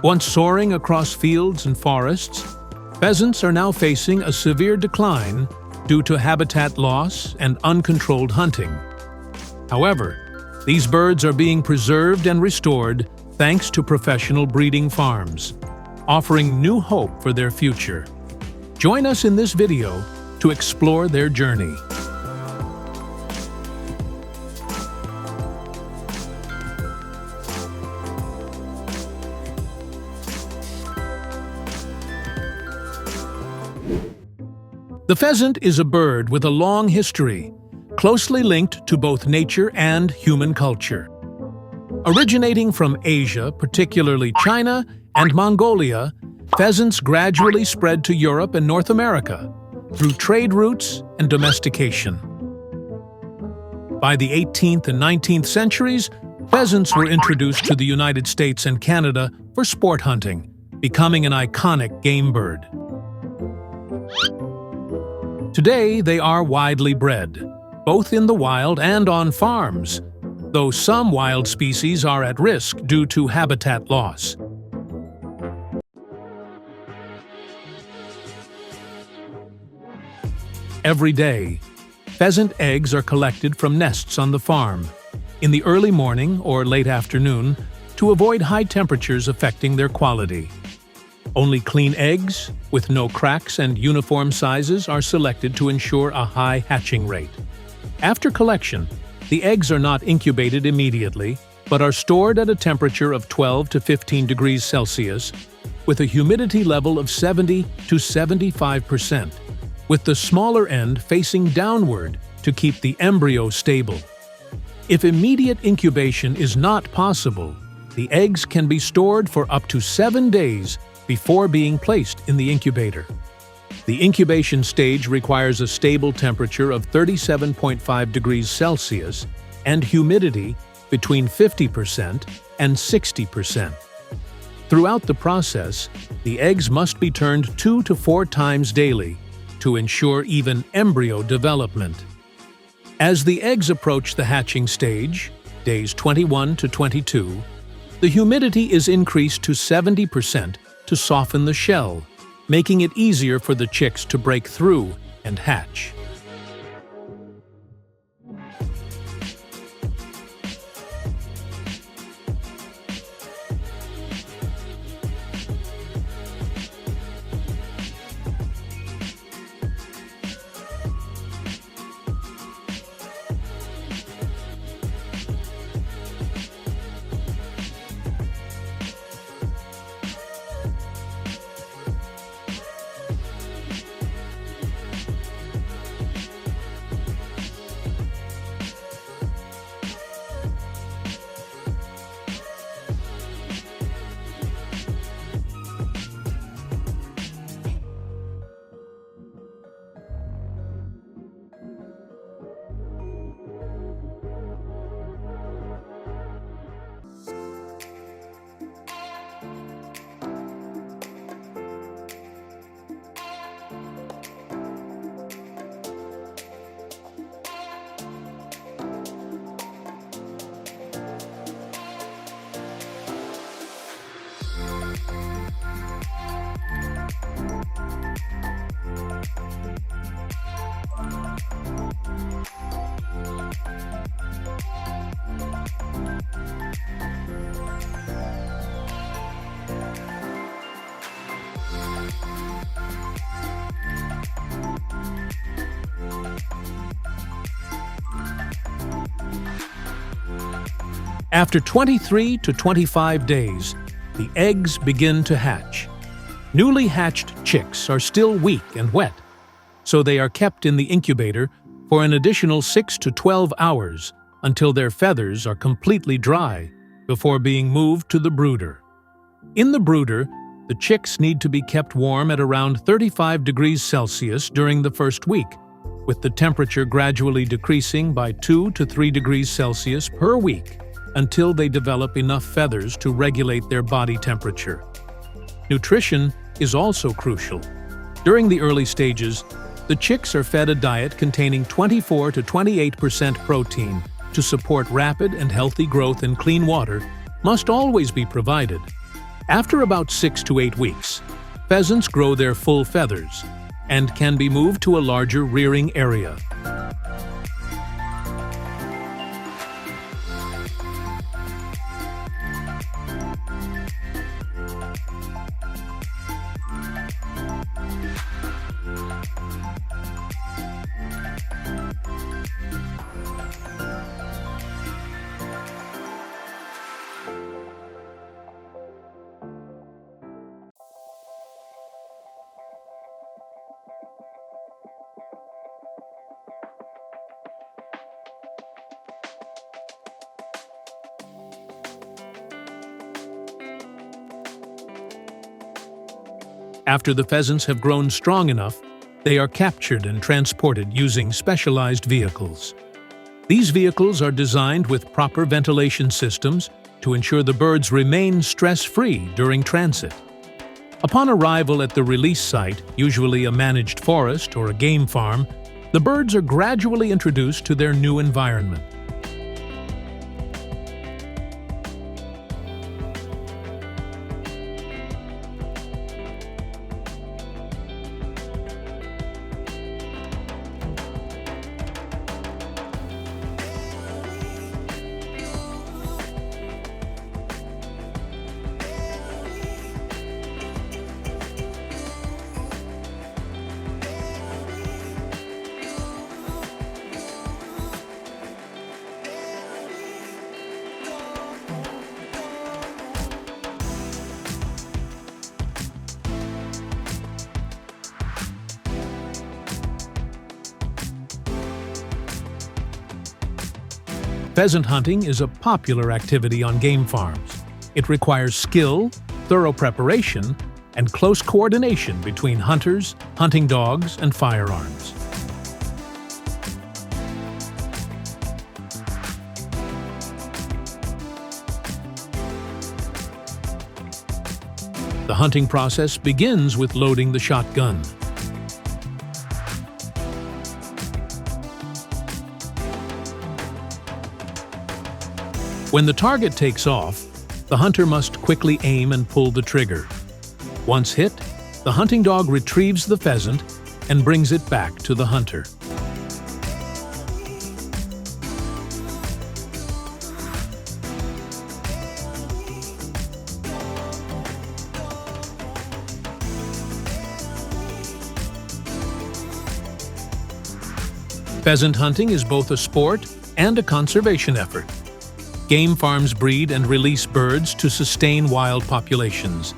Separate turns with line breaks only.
Once soaring across fields and forests, pheasants are now facing a severe decline due to habitat loss and uncontrolled hunting. However, these birds are being preserved and restored thanks to professional breeding farms, offering new hope for their future. Join us in this video to explore their journey. The pheasant is a bird with a long history, closely linked to both nature and human culture. Originating from Asia, particularly China and Mongolia, pheasants gradually spread to Europe and North America through trade routes and domestication. By the 18th and 19th centuries, pheasants were introduced to the United States and Canada for sport hunting, becoming an iconic game bird. Today, they are widely bred, both in the wild and on farms, though some wild species are at risk due to habitat loss. Every day, pheasant eggs are collected from nests on the farm, in the early morning or late afternoon, to avoid high temperatures affecting their quality. Only clean eggs, with no cracks and uniform sizes, are selected to ensure a high hatching rate. After collection, the eggs are not incubated immediately, but are stored at a temperature of 12 to 15 degrees Celsius, with a humidity level of 70 to 75%, with the smaller end facing downward to keep the embryo stable. If immediate incubation is not possible, the eggs can be stored for up to 7 days before being placed in the incubator. The incubation stage requires a stable temperature of 37.5 degrees Celsius and humidity between 50% and 60%. Throughout the process, the eggs must be turned 2 to 4 times daily to ensure even embryo development. As the eggs approach the hatching stage, days 21 to 22, the humidity is increased to 70% to soften the shell, making it easier for the chicks to break through and hatch. After 23 to 25 days, the eggs begin to hatch. Newly hatched chicks are still weak and wet, so they are kept in the incubator for an additional 6 to 12 hours until their feathers are completely dry before being moved to the brooder. In the brooder, the chicks need to be kept warm at around 35 degrees Celsius during the first week, with the temperature gradually decreasing by 2 to 3 degrees Celsius per week until they develop enough feathers to regulate their body temperature. Nutrition is also crucial. During the early stages, the chicks are fed a diet containing 24 to 28% protein to support rapid and healthy growth, and clean water must always be provided. After about 6 to 8 weeks, pheasants grow their full feathers and can be moved to a larger rearing area. After the pheasants have grown strong enough, they are captured and transported using specialized vehicles. These vehicles are designed with proper ventilation systems to ensure the birds remain stress-free during transit. Upon arrival at the release site, usually a managed forest or a game farm, the birds are gradually introduced to their new environment. Pheasant hunting is a popular activity on game farms. It requires skill, thorough preparation, and close coordination between hunters, hunting dogs, and firearms. The hunting process begins with loading the shotgun. When the target takes off, the hunter must quickly aim and pull the trigger. Once hit, the hunting dog retrieves the pheasant and brings it back to the hunter. Pheasant hunting is both a sport and a conservation effort. Game farms breed and release birds to sustain wild populations.